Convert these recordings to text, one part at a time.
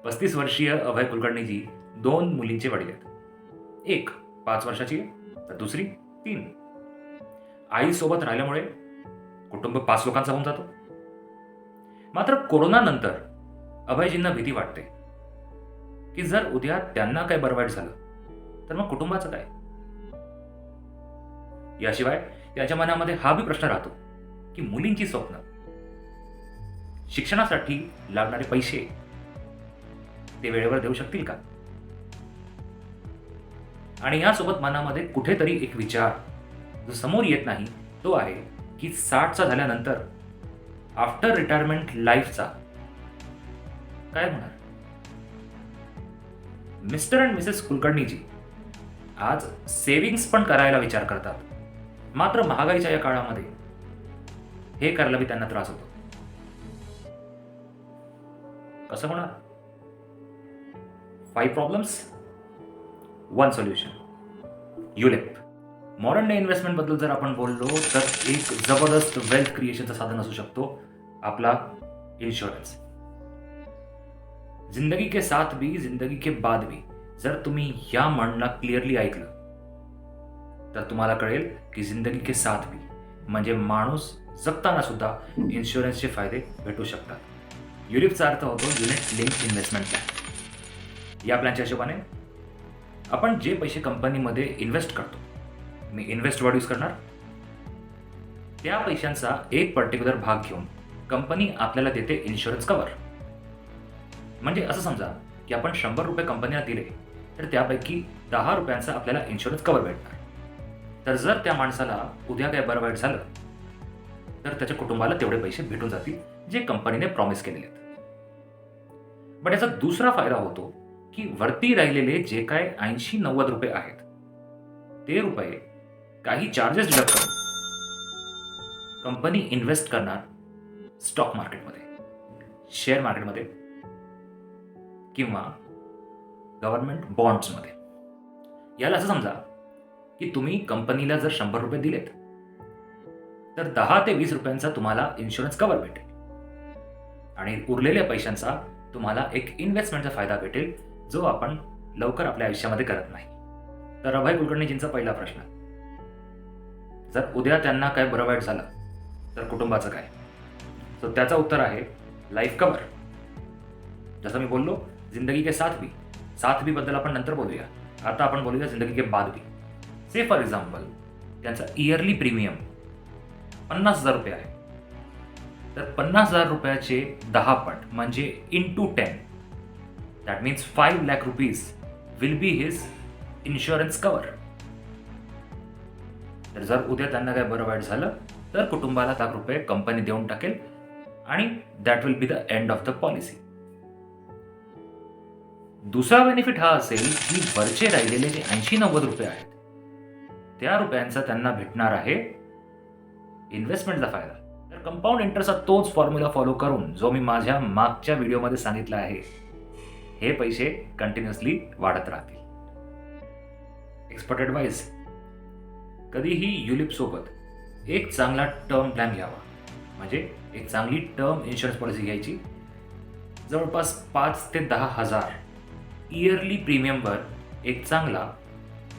35 वर्षीय अभय कुलकर्णीजी 2 मुलींचे वडील आहेत. एक 5 वर्षाची आहे तर दुसरी 3. आईसोबत राहिल्यामुळे कुटुंब 5 लोकांचा होऊन जातो. मात्र कोरोनानंतर अभयजींना भीती वाटते की जर उद्या त्यांना काय बरं वाईट झालं तर मग कुटुंबाचं काय. याशिवाय त्याच्या मनामध्ये हा बी प्रश्न राहतो की मुलींची स्वप्न, शिक्षणासाठी लागणारे पैसे ते वेळेवर देऊ शकतील का. आणि यासोबत मनामध्ये कुठेतरी एक विचार जो समोर येत नाही तो आहे की 60चा झाल्यानंतर आफ्टर रिटायरमेंट लाईफचा काय होणार. मिस्टर अँड मिसेस कुलकर्णीजी आज सेव्हिंग्स पण करायला विचार करतात. मात्र महागाईच्या या काळामध्ये हे करायला बी त्यांना त्रास होतो. कसं होणार. 5 problems 1 solution. ULIP. Modern day investment बद्दल जर आपण बोललो तर एक जबरदस्त वेल्थ क्रिएशनचं साधन असू शकतो आपला इन्शुरन्स. जिंदगी के साथ भी जिंदगी के बाद भी जर तुम्ही या म्हणला क्लिअरली ऐकलं तर तुम्हाला कळेल की जिंदगी के साथ भी म्हणजे माणूस जगताना सुद्धा इन्शुरन्सचे फायदे भेटू शकतात. युलिपचा अर्थ होतो युनिट लिंक इन्व्हेस्टमेंट प्लॅन. या प्लॅनच्या हिशोबाने आपण जे पैसे कंपनीमध्ये इन्व्हेस्ट करतो, मी इन्व्हेस्ट वर्ड यूज करणार, त्या पैशांचा एक पर्टिक्युलर भाग घेऊन कंपनी आपल्याला देते इन्शुरन्स कव्हर. म्हणजे असं समजा की आपण 100 रुपये कंपनीला दिले तर त्यापैकी 10 रुपयांचा आपल्याला इन्शुरन्स कव्हर भेटणार. तर जर त्या माणसाला उद्या काय बरं वाईट झालं तर त्याच्या कुटुंबाला तेवढे पैसे भेटून जातील जे कंपनीने प्रॉमिस केलेले आहेत. पण याचा दुसरा फायदा होतो की वरती राहिलेले जे काय 80-90 रुपये आहेत ते रुपये काही चार्जेस डिडक्ट करून कंपनी इन्व्हेस्ट करणार स्टॉक मार्केटमध्ये, शेअर मार्केटमध्ये किंवा गव्हर्नमेंट बॉन्ड्समध्ये. याला असं समजा की तुम्ही कंपनीला जर 100 रुपये दिलेत तर 10 ते 20 रुपयांचा तुम्हाला इन्शुरन्स कव्हर भेटेल आणि उरलेल्या पैशांचा तुम्हाला एक इन्व्हेस्टमेंटचा फायदा भेटेल जो आपण लवकर आपल्या आयुष्यामध्ये करत नाही. तर अभय कुलकर्णीजींचा पहिला प्रश्न, जर उद्या त्यांना काय बरं वाईट झालं तर कुटुंबाचं काय. सो त्याचं उत्तर आहे लाईफ कव्हर. जसं मी बोललो जिंदगी के साथ भी बद्दल आपण नंतर बोलूया. आता आपण बोलूया जिंदगी के बाद भी. से फॉर एक्झाम्पल त्यांचा इयरली प्रीमियम 50,000 रुपये आहे तर 50,000 रुपयाचे 10 पट म्हणजे into 10 that means 5 lakh rupees will be his insurance cover. तर जर उद्या त्यांना काय बरं वाईट झालं तर कुटुंबाला लाख रुपये कंपनी देऊन टाकेल आणि that will be the end of the policy. दुसरा बेनिफिट हा असेल की वरचे राहिलेले जे 80-90 रुपये आहेत त्या रुपयांचा त्यांना भेटणार आहे इन्व्हेस्टमेंटचा फायदा. तर कंपाऊंड इंटरेस्टचा तोच फॉर्म्युला फॉलो करून जो मी माझ्या मागच्या व्हिडिओमध्ये सांगितला आहे, हे पैसे कंटिन्युअसली वाढत राहतील. एक्सपर्ट ॲडवाइस, कधीही युलिप सोबत एक चांगला टर्म प्लॅन घ्यावा. म्हणजे एक चांगली टर्म इन्शुरन्स पॉलिसी घ्यायची. जवळपास 5 ते 10 हजार इयरली प्रीमियमवर एक चांगला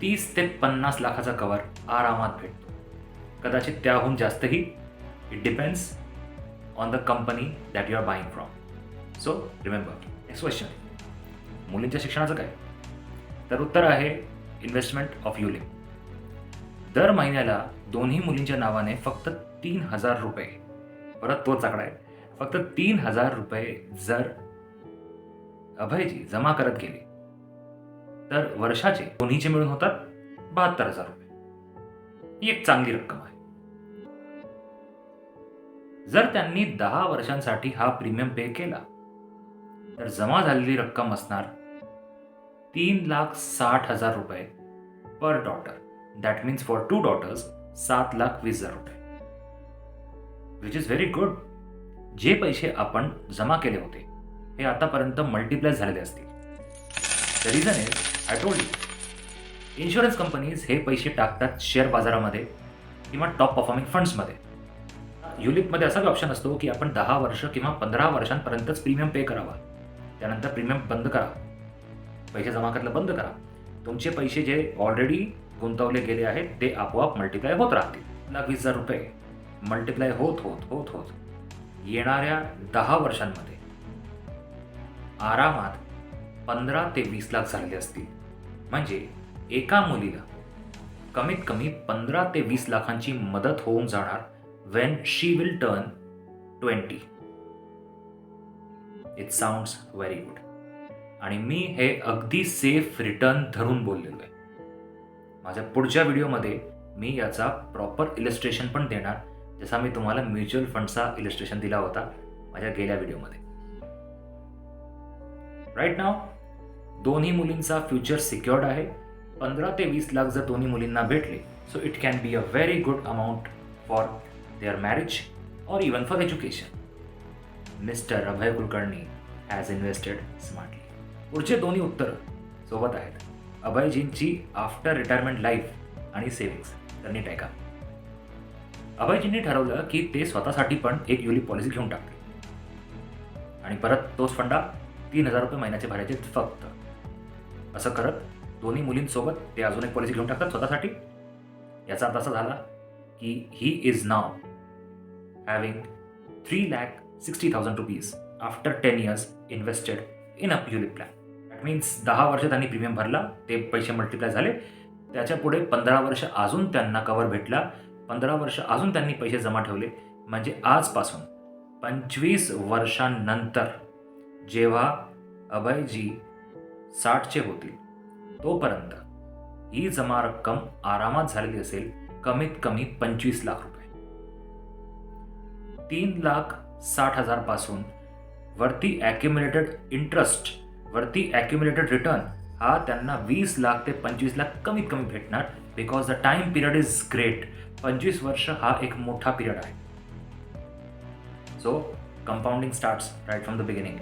30 ते 50 लाखाचा कव्हर आरामात भेटतो. कदाचित त्याहून जास्तही. It depends on the company that you are buying from. So remember. Next question, मुलींच्या शिक्षणाचं काय. तर उत्तर आहे इन्व्हेस्टमेंट ऑफ युलिप. दर महिन्याला दोन्ही मुलींच्या नावाने फक्त 3,000 रुपये, परत तोच आकडा आहे, फक्त 3,000 रुपये जर अभयजी जमा करत गेले तर वर्षाचे दोन्हीचे मिळून होतात 72,000 रुपये. ही एक चांगली रक्कम आहे. जर त्यांनी 10 वर्षांसाठी हा प्रीमियम पे केला तर जमा झालेली रक्कम असणार 3,60,000 रुपये per daughter. That means for 2 daughters 7,20,000 रुपये, विच इज व्हेरी गुड. जे पैसे आपण जमा केले होते हे आतापर्यंत मल्टिप्लाय झालेले असतील. The reason is I told you, insurance companies हे पैसे टाकतात शेअर बाजारामध्ये किंवा टॉप परफॉर्मिंग फंड्समध्ये. युलिपमध्ये असा ऑप्शन असतो की आपण 10 वर्ष किंवा 15 वर्षांपर्यंतच प्रीमियम पे करावा. त्यानंतर प्रीमियम बंद करा, पैसे जमा करायला बंद करा. तुमचे पैसे जे ऑलरेडी गुंतवले गेले आहेत ते आपोआप मल्टिप्लाय होत राहतील. 1,20,000 रुपये मल्टिप्लाय होत होत होत होत येणाऱ्या 10 वर्षांमध्ये आरामात 15 ते 20 लाख झालेले असतील. म्हणजे एका मुलीला कमीत कमी 15 ते 20 लाखांची मदत होऊन जाणार when she will turn 20. It sounds very good. आणि मी हे अगदी सेफ रिटर्न धरून बोललेलो आहे. माझ्या पुढच्या व्हिडिओमध्ये मी याचा प्रॉपर इलस्ट्रेशन पण देणार, जसा मी तुम्हाला म्युच्युअल फंडचा इलस्ट्रेशन दिला होता माझ्या गेल्या व्हिडिओमध्ये. राईट नाव दोन्ही मुलींचा फ्युचर सिक्युअर्ड आहे. 15 ते 20 लाख जर दोन्ही मुलींना भेटले, so it can be a very good amount for their marriage और even for education. Mister Abhay Kulkarni has invested smartly. पुढचे दोन्ही उत्तर सोबत आहेत. अभयजींची आफ्टर रिटायरमेंट लाईफ आणि सेव्हिंग्स त्यांनी टाका. अभयजींनी ठरवलं की ते स्वतःसाठी पण एक युलिप पॉलिसी घेऊन टाकते आणि परत तोच फंडा 3,000 रुपये महिन्याचे भरायचे फक्त. असं करत दोन्ही मुलींसोबत ते अजून एक पॉलिसी घेऊन टाकतात स्वतःसाठी. याचा अर्थ असा झाला की he is now having 3,60,000 rupees after 10 years invested in a ULIP plan. That means 10 वर्ष त्यांनी प्रीमियम भरला, ते पैसे मल्टिप्लाय झाले. त्याच्या पुढे 15 वर्ष अजून त्यांना कव्हर भेटला. 15 वर्ष अजून त्यांनी पैसे जमा ठेवले. म्हणजे आजपासून 25 वर्षांनंतर जेव्हा अभयजी 60चे होतील तोपर्यंत ही जमा रक्कम आरामात झालेली असेल कमीत कमी 25 लाख रुपये. 3,60,000 पासून वरती ॲक्युम्युलेटेड इंटरेस्ट, वरती ॲक्युम्युलेटेड रिटर्न हा त्यांना 20 लाख ते 25 लाख कमीत कमी भेटणार. Because the time period is great. 25 वर्ष हा एक मोठा पिरियड आहे. So compounding starts right from the beginning.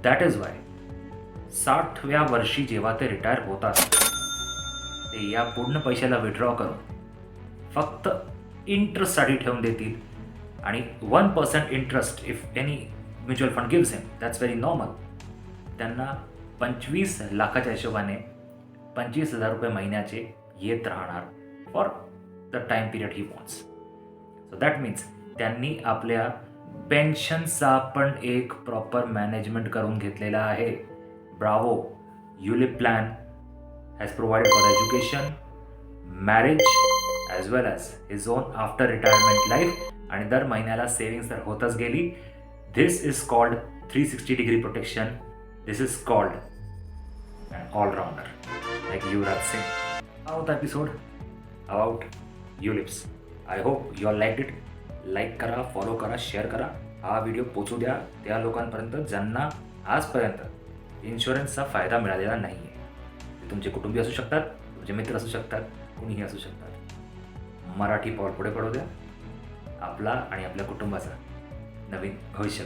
That is why 60व्या वर्षी जेव्हा ते रिटायर होतात ते या पूर्ण पैशाला विड्रॉ करून फक्त इंटरेस्टसाठी ठेवून देतील. आणि 1% interest if any mutual fund gives him, that's very normal. त्यांना 25 लाखाच्या हिशोबाने 25,000 रुपये महिन्याचे येत राहणार for the time period he wants. So that means त्यांनी आपल्या पेन्शनचा पण एक प्रॉपर मॅनेजमेंट करून घेतलेला आहे. Bravo. ULIP plan has provided for education, marriage as well as his own after retirement life. आणि दर महिन्याला सेव्हिंग्स तर होतच गेली. This is called 360 degree protection. This is called an all-rounder, like Yuvraj Singh. How was the episode about ULIPs? I hope you all liked it. Like करा, follow करा, share करा. हा व्हिडिओ पोचू द्या त्या लोकांपर्यंत ज्यांना आजपर्यंत इन्शुरन्सचा फायदा मिळालेला नाही आहे. ते तुमचे कुटुंबीय असू शकतात, तुमचे मित्र असू शकतात, कुणीही असू शकतात. मराठी पाऊल पुढे पडू द्या. आपला आणि आपल्या कुटुंबाचा नवीन भविष्य